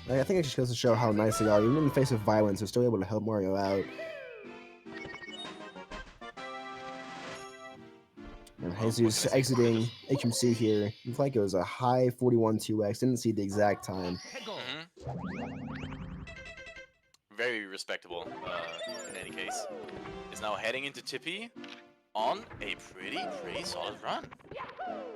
I think it just goes to show how nice they are. Even in the face of violence, they're still able to help Mario out. And Heyzeus exiting HMC here. Looks like it was a high 41-2x. Didn't see the exact time. Very respectable, in any case. Is now heading into Tippy on a pretty solid run.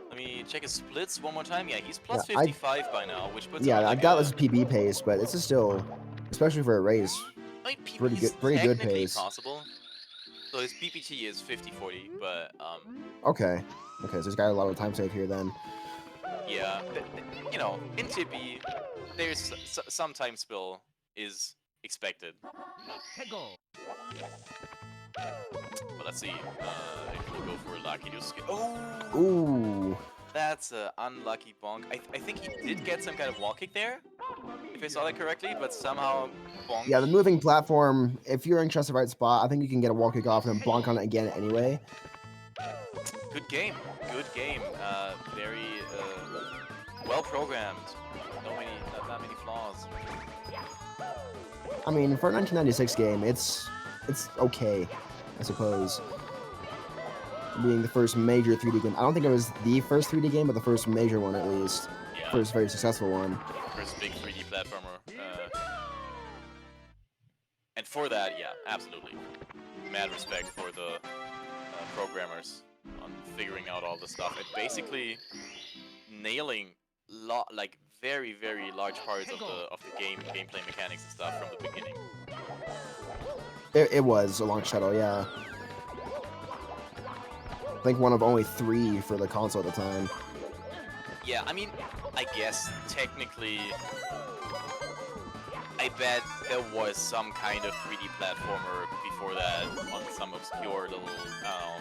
Let me check his splits one more time. Yeah, he's plus Yeah, 55 by now, which puts him Yeah, at I like got a, this PB pace, but it's still, especially for a race. I mean, PB pretty is good- pretty good technically pace. possible. So his PPT is 50-40, but Okay, so he's got a lot of time save here then. Yeah, you know, in Tippy, there's some time spill is expected. But let's see. If we'll go for a lucky just oh, Ooh. that's a unlucky bonk. I think he did get some kind of wall kick there, if I saw that correctly, but somehow bonk. Yeah, the moving platform, if you're in just the right spot, I think you can get a wall kick off and then bonk on it again anyway. Good game. Good game. Very well programmed. Not many flaws. I mean, for a 1996 game, it's okay, I suppose. Being the first major 3D game. I don't think it was the first 3D game, but the first major one at least. Yeah. First very successful one. First big 3D platformer. And for that, yeah, absolutely. Mad respect for the programmers on figuring out all the stuff and basically nailing like very large parts of the gameplay mechanics and stuff from the beginning. It was a long shuttle, yeah. I think one of only 3 for the console at the time. Yeah, I mean, I guess technically, I bet there was some kind of 3D platformer before that on some obscure little, I don't know,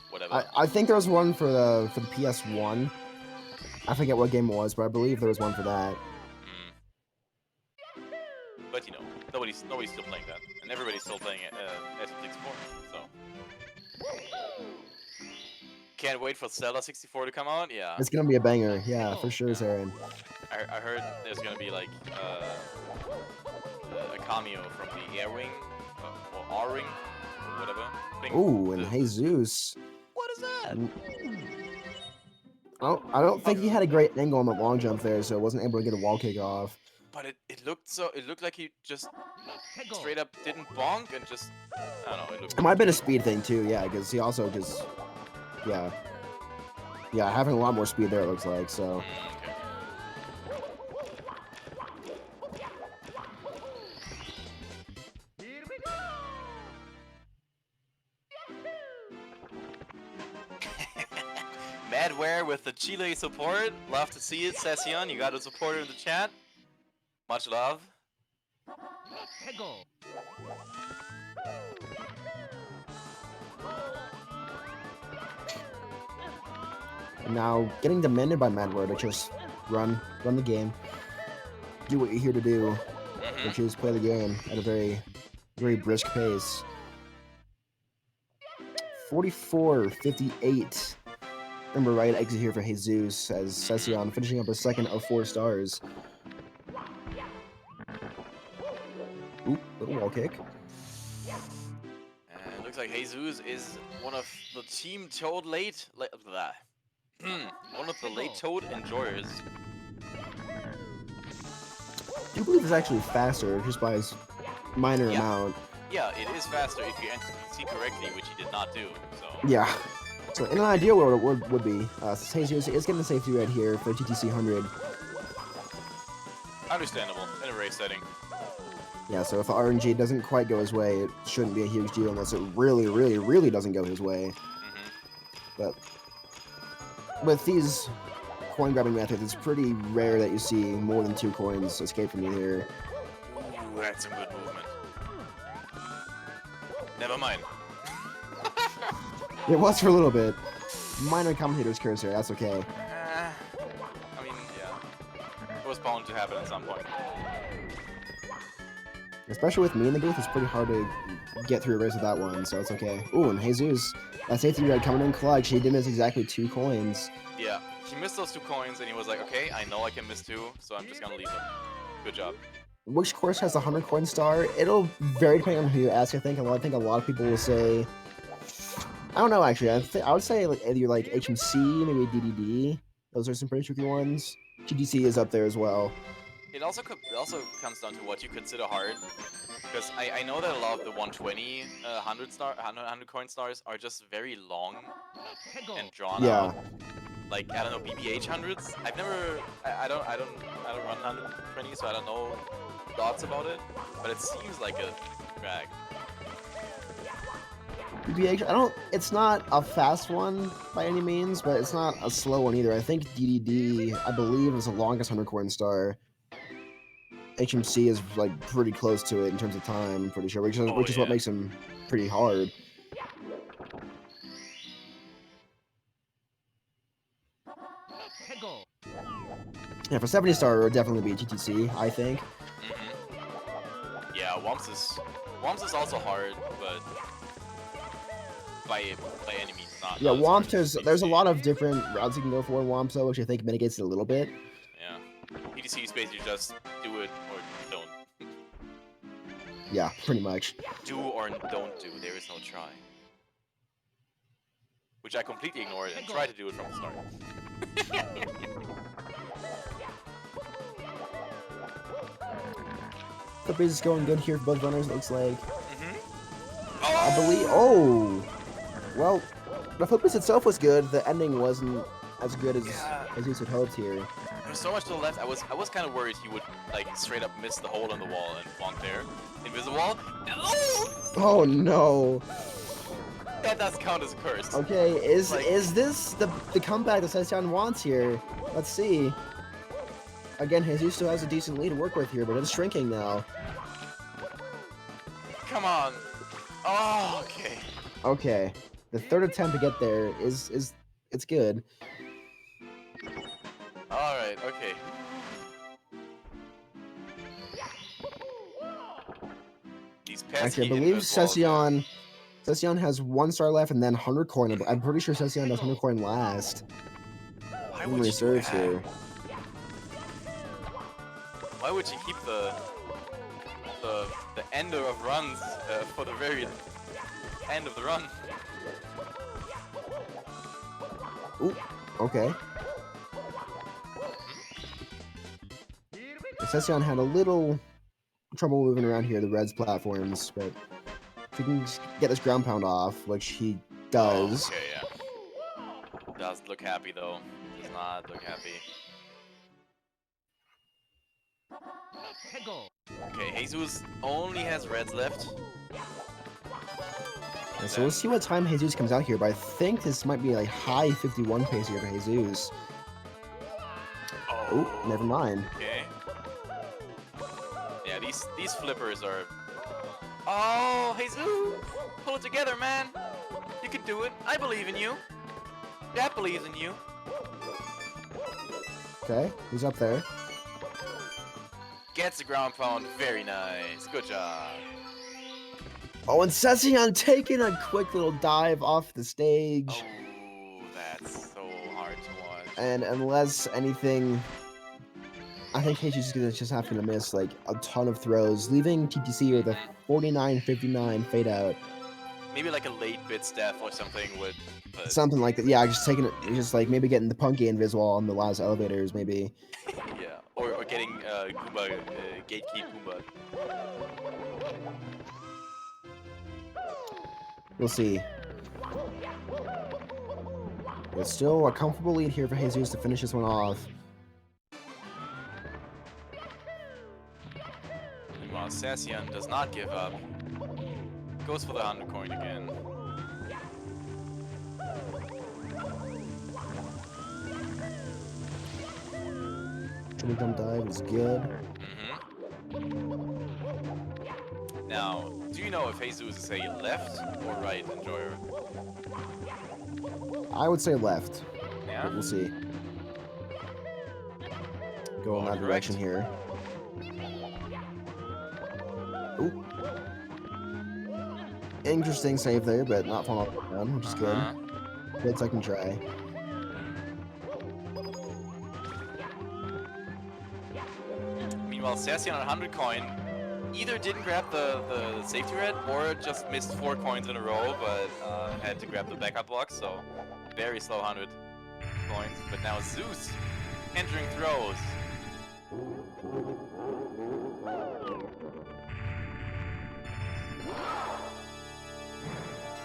whatever. I think there was one for the PS1. I forget what game it was, but I believe there was one for that. But you know, nobody's still playing that, and everybody's still playing SM64. So can't wait for Zelda 64 to come out. Yeah, It's gonna be a banger, yeah, for sure, Saren. I heard there's gonna be like a cameo from the Air Wing or R Ring or whatever. Thing. Ooh, and Heyzeus. What is that? I don't think he had a great angle on the long jump there, so wasn't able to get a wall kick off. But it looked like he just straight up didn't bonk and just I don't know. It might have been a speed thing too, yeah, because he also just yeah, having a lot more speed there it looks like. So Madware with the Chile support. Love to see it, Seceon. You got a supporter in the chat. Much love. now getting demanded by Madware to just run the game, do what you're here to do, which is play the game at a very brisk pace. 44-58. Remember, right exit here for Heyzeus as Seceon finishing up a second of 4 stars. Oop, little wall kick. And looks like Heyzeus is one of the team toad one of the late toad enjoyers. I do believe it's actually faster, just by a minor amount. Yeah, it is faster if you enter PC correctly, which he did not do. So Yeah. So in an ideal world, it would be. Heyzeus is getting the safety red here for TTC 100. understandable in a race setting. Yeah, so if the RNG doesn't quite go his way, it shouldn't be a huge deal unless it really doesn't go his way. But with these coin grabbing methods, it's pretty rare that you see more than 2 coins escape from you here. Ooh, that's some good movement. Never mind. It was for a little bit. Minor commentator's curse here, that's okay. I mean, yeah. It was bound to happen at some point. Especially with me in the booth, it's pretty hard to get through a race with that one, so it's okay. Ooh, and Heyzeus, that safety red coming in clutch. He did miss exactly 2 coins. Yeah, he missed those 2 coins and he was like, okay, I know I can miss 2, so I'm just gonna leave them. Good job. Which course has the 100 coin star? It'll vary depending on who you ask, I think. I think a lot of people will say... I don't know, actually. I would say like, either like HMC, maybe DDD. Those are some pretty tricky ones. GDC is up there as well. It also comes down to what you consider hard, because I know that a lot of the 120 100 coin stars are just very long and drawn out. Like I don't know BBH hundreds. I've never I don't run 120, so I don't know thoughts about it, but it seems like a drag. BBH, I don't. It's not a fast one by any means, but it's not a slow one either. I think DDD, I believe, is the longest 100 coin star. HMC is like pretty close to it in terms of time, I'm pretty sure, which is what makes him pretty hard. Hegel. Yeah, for 70 star, it would definitely be TTC, I think. Yeah, Wumps is also hard, but by any means not. Yeah, not as hard Womp, as there's a PTC. lot of different routes you can go for in Womp, though, which I think mitigates it a little bit. Yeah, PTC is basically just do it or don't. Yeah, pretty much. Do or don't do. There is no try. Which I completely ignored and tried to do it from the start. The base is going good here for both runners, it looks like. Oh! I believe. Oh! Well, the focus itself was good, the ending wasn't as good as Heyzeus had hoped here. There was so much to the left. I was kind of worried he would like straight up miss the hole in the wall and bonk there. Invisible wall. Oh! Oh no! That does count as cursed. Okay, is Like- this the comeback that Seceon wants here? Let's see. Again, Heyzeus still has a decent lead to work with here, but it's shrinking now. Come on. Oh, okay. Okay, the third attempt to get there is it's good. All right. Okay. These pesky Actually, I believe invis walls, man. Seceon has 1 star left and then 100 coin. I'm pretty sure Seceon does 100 coin last. Why In would you do reserves that? here. Why would you keep the ender of runs for the very end of the run? Ooh, okay. Seceon had a little trouble moving around here, the Reds platforms, but if he can just get this ground pound off, which he does. Oh, okay, yeah. Does look happy though. Does not look happy. Hegel. Okay, Heyzeus only has reds left. And so we'll see what time Heyzeus comes out here, but I think this might be a high 51 pace here for Heyzeus. Oh, never mind. Okay. Yeah, these flippers are. Oh, Heyzeus! Pull it together, man! You can do it. I believe in you. Dad believes in you. Okay, he's up there. Gets the ground pound. Very nice. Good job. Oh, and Seceon taking a quick little dive off the stage. Oh, that's so hard to watch. And unless anything, I think Heyzeus is gonna just have to miss like a ton of throws, leaving TTC with a 49-59 fade out. Maybe like a late bit staff or something would. But Something like that. Yeah, just taking it, just like maybe getting the punky invisible on the last elevators, maybe. yeah, or getting Goomba, gatekeep Goomba. We'll see. It's still a comfortable lead here for Heyzeus to finish this one off. Meanwhile, Seceon does not give up. Goes for the 100 coin again. Triple jump dive is good. Now, do you know if Heyzeus is a left or right enjoyer? I would say left, Yeah? but we'll see. Go in Oh, that direction here. Ooh. Interesting save there, but not falling off the ground, which is good. Good second try. Meanwhile, Seceon on 100 coin either didn't grab the safety red or just missed 4 coins in a row, but had to grab the backup block, so very slow 100 coins. But now Zeus entering throws.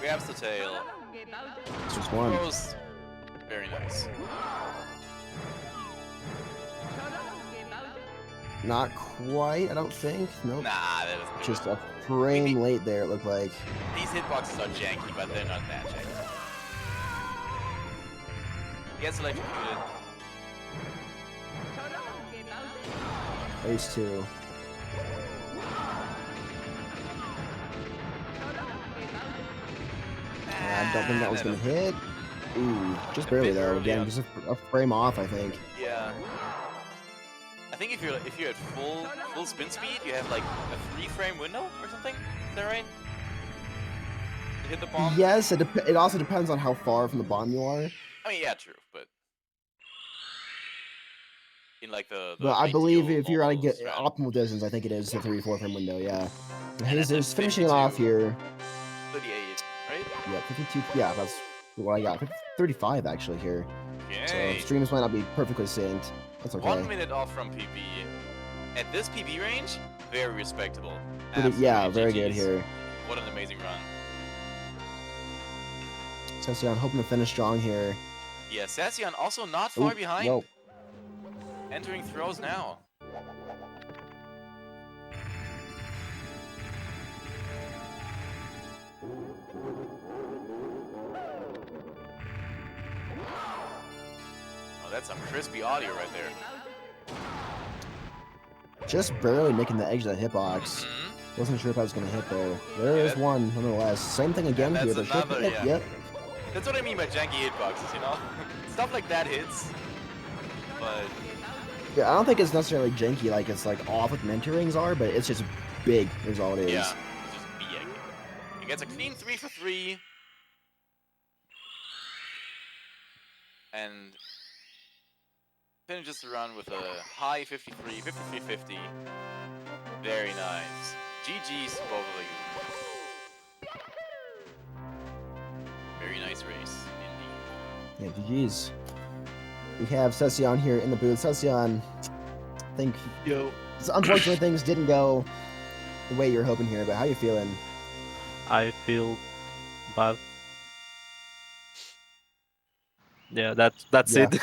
Grabs the tail. Just one. Throws. Very nice. Not quite, I don't think. Nope. Nah, that doesn't do Just it. a frame late there, it looked like. These hitboxes are janky, but they're not that janky. Gets electrocuted. Ace 2. I don't think that was gonna hit. Ooh, just barely bit though. early Again, on. just a frame off, I think. Yeah. I think if you're at full spin speed, you have like a 3-frame window or something. Is that right? To hit the bomb. Yes, it also depends on how far from the bomb you are. I mean, yeah, true, but in like the But I believe ideal if you're at a normal strat. optimal distance, I think it is the 3-4 frame window. Yeah. And it's at Heyzeus finishing it off 52. here. 38, right? Yeah, 52. Yeah, that's what I got. 35 actually here. Okay. So streams might not be perfectly synced. That's okay. 1 minute off from PB. At this PB range, very respectable. Yeah, Absolutely very good GG's. here. What an amazing run. Seceon hoping to finish strong here. Yeah, Seceon also not far Ooh, behind. whoa. Entering throws now. Oh, that's some crispy audio right there. Just barely making the edge of the hitbox. Mhm. Wasn't sure if I was going to hit there. There Yeah, is that- one, nonetheless. Same thing again that's here. The short another, hit. yeah. Yep. That's what I mean by janky hitboxes, you know? Stuff like that hits. But Yeah, I don't think it's necessarily janky, like it's like off with mentorings are, but it's just big is all it is. yeah, it's just big. He gets a clean 3 for 3. And finishes the run with a high 53, 53-50. Very nice. GG's to both of you. Very nice race, indeed. Yeah, GG's. We have Seceon here in the booth. Seceon, I think unfortunately things didn't go the way you were hoping here, but how you feeling? I feel bad. Yeah, that's Yeah. it.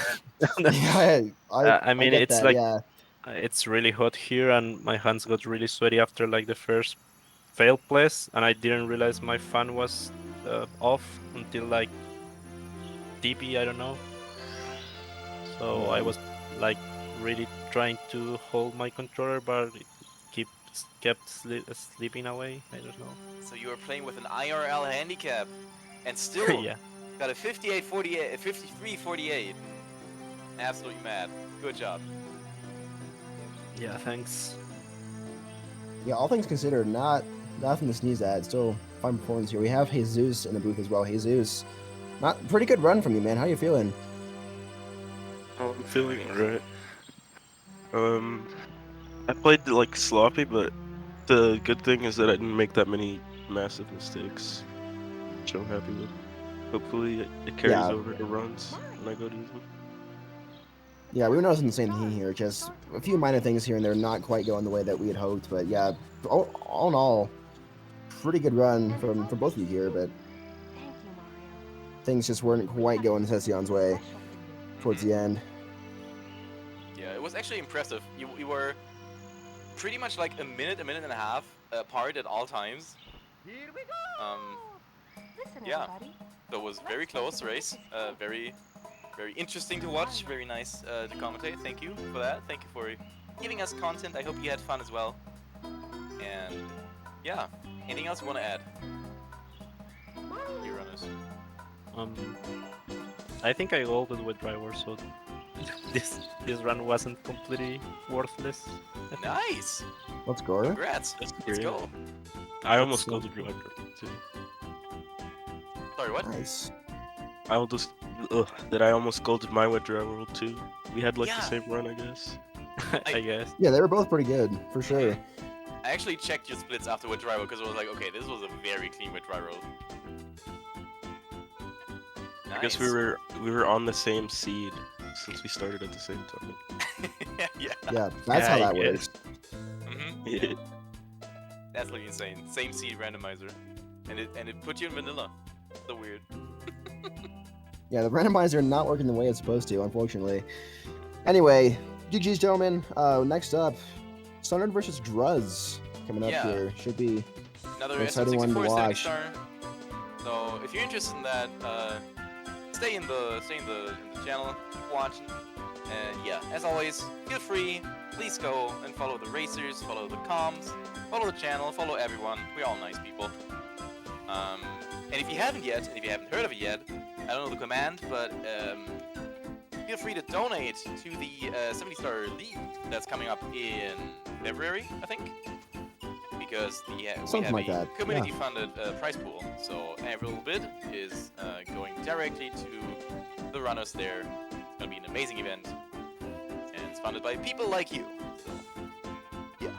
Yeah, I mean, get it's that, like yeah. it's really hot here, and my hands got really sweaty after like the first fail place, and I didn't realize my fan was off until like DP, I don't know. So I was like really trying to hold my controller, but it kept slipping away. I don't know. So you were playing with an IRL handicap, and still Yeah. got a 58-48, 53-48. Absolutely mad. Good job. Yeah, thanks. Yeah, all things considered, nothing to sneeze at. Still fine performance here. We have Heyzeus in the booth as well. Heyzeus, pretty good run from you, man. How you feeling? Oh, I'm feeling alright. I played like sloppy, but the good thing is that I didn't make that many massive mistakes, which I'm happy with. Hopefully it carries Yeah. over to runs when I go to use them. Yeah, we were noticing the same thing here. Just a few minor things here and there, not quite going the way that we had hoped. But yeah, all in all, pretty good run from both of you here. But things just weren't quite going Seceon's way towards the end. Yeah, it was actually impressive. You were pretty much like a minute and a half apart at all times. Here we go! Listen, Yeah. everybody. So it was very close race. Very interesting to watch. Very nice to commentate. Thank you for that. Thank you for giving us content. I hope you had fun as well. And yeah, anything else you want to add? You runners. I think I ulted with driver, so this run wasn't completely worthless. Nice. Let's go. Congrats. That's Let's great. go. I almost so golded you too. Sorry, what? Nice. I will just that I almost golded my wet dry world too. We had like Yeah. the same run, I guess. I guess. Yeah, they were both pretty good for sure. I actually checked your splits after with dry roll because I was like, okay, this was a very clean with dry roll. I guess we were on the same seed since we started at the same time. yeah. Yeah, that's Yeah, how I that guess. works. Mm-hmm. Yeah. That's like insane. Same seed randomizer, and it put you in vanilla. So weird. Yeah, the randomizer not working the way it's supposed to, unfortunately. Anyway, GG's, gentlemen. Next up, Sunred versus Druz coming up Yeah. here. Should be Another An exciting one to SM64 70 watch. star. So if you're interested in that, stay in the channel, keep watching, and yeah, as always, feel free. Please go and follow the racers, follow the comms, follow the channel, follow everyone. We're all nice people. And if you haven't yet, and if you haven't heard of it yet, I don't know the command, but feel free to donate to the 70 Star League that's coming up in February, I think. Because we Something have like a that, community-funded prize pool, so every little bit is going directly to the runners there. It's gonna be an amazing event, and it's funded by people like you. So, yeah.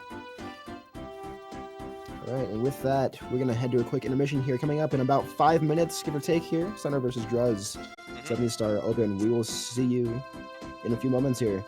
All right, and with that, we're gonna head to a quick intermission here. Coming up in about 5 minutes, give or take. Here, Sunred versus Druz, 70 Star Open. We will see you in a few moments here.